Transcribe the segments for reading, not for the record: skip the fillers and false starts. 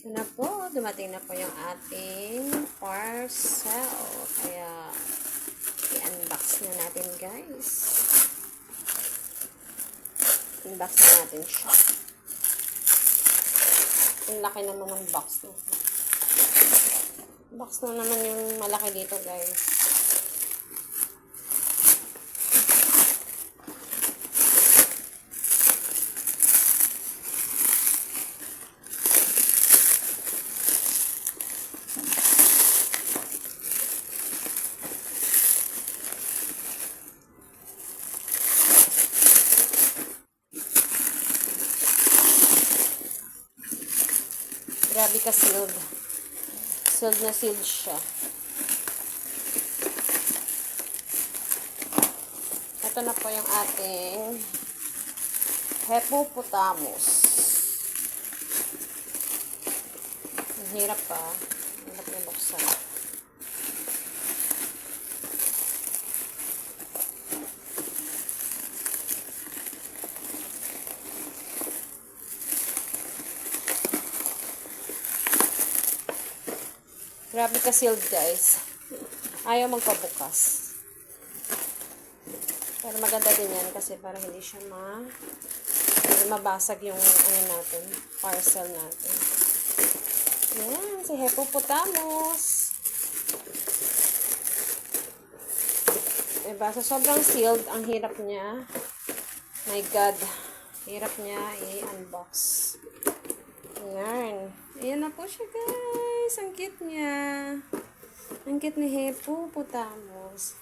Ito na po, dumating na po yung ating parcel. Kaya, i-unbox na natin, guys. Unbox na natin siya. Ang laki naman ng box na. Box na naman yung malaki dito, guys. Grabe ka sealed. Sealed na sealed siya. Ito na po yung ating hippopotamus. Ang hirap pa. Ang hirap na buksan. Grabe ka sealed, guys. Ayaw magpabukas. Pero maganda din yan kasi para hindi siya mabasag yung ano natin, parcel natin. Yan, si hippopotamus. Diba? So, sobrang sealed. Ang hirap niya. My God. Hirap niya i-unbox. Yan. Ayan na po siya, guys. Ang cute niya. Ang cute ni hippopotamus.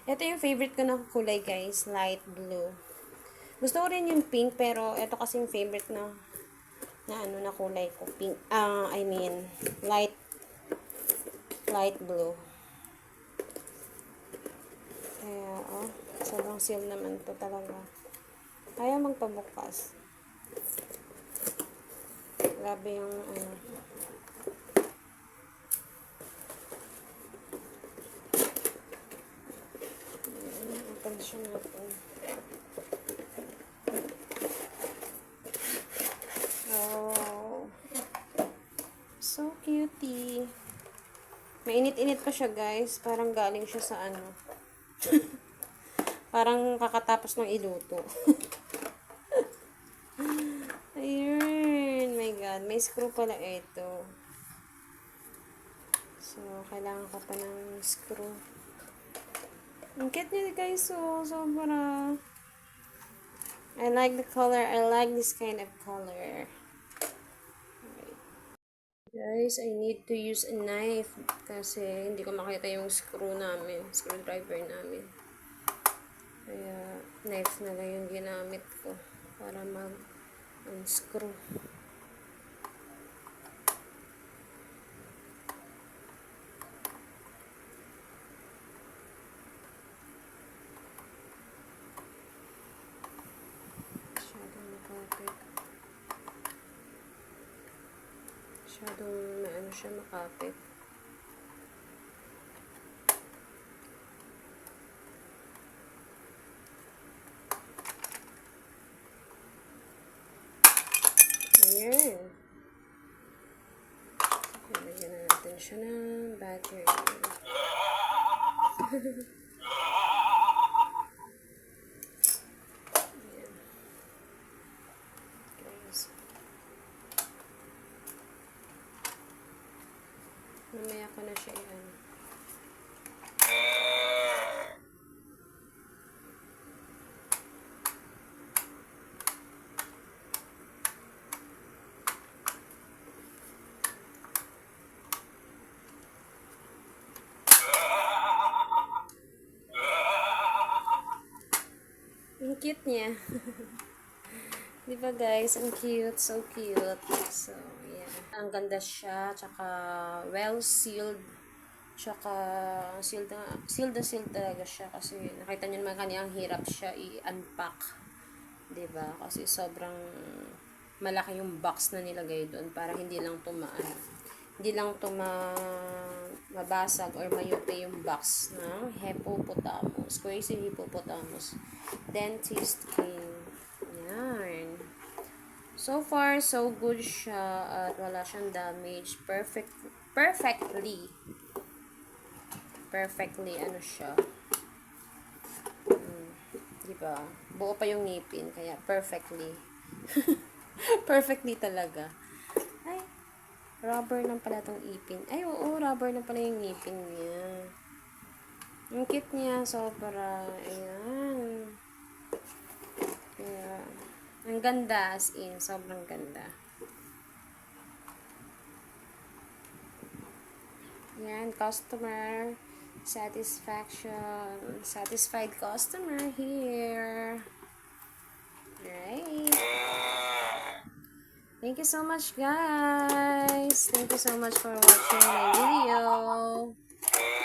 Ito yung favorite ko na kulay, guys. Light blue. Gusto ko rin yung pink, pero ito kasi yung favorite na kulay ko. Pink. I mean, light blue. Kaya, sobrang seal naman to talaga. Ayaw magpabukas. Grabe yung atensyon natin. Oh. So cutie. Mainit-init pa siya, guys. Parang galing siya sa parang kakatapos ng iluto. Ayun. My God. May screw pala ito. So, kailangan ko pa ng screw. Ang cute niya, guys. So, sobra. I like the color. I like this kind of color. Alright. Guys, I need to use a knife kasi hindi ko makita yung screwdriver namin. Kaya, knife na lang yung ginamit ko para mag-unscrew. Masyadong siya makapit. Ayan. Lagyan na natin siya ng battery. Mamaya ko na siya Ang cute niya. Diba, guys? Ang cute. So cute. So, yeah. Ang ganda siya. Tsaka, well sealed. Tsaka, sealed talaga siya. Kasi, nakita nyo naman kanina, ang hirap siya i-unpack. Diba? Kasi, sobrang malaki yung box na nilagay doon. Para hindi lang mabasag or mayupi yung box ng hippopotamus. Crazy hippopotamus. Dentist king. Yan. So far, so good siya at wala siyang damage. Perfectly. Perfectly, ano siya. Diba? Buo pa yung ngipin, kaya perfectly. Perfectly talaga. Ay, rubber lang pala tong ipin. Ay, oo, rubber lang pala yung ngipin niya. Yung cute niya, sobra. Ayan. Kaya, ang ganda, as in, sobrang ganda. Yan, customer satisfaction. Satisfied customer here. Right. Thank you so much, guys. Thank you so much for watching my video.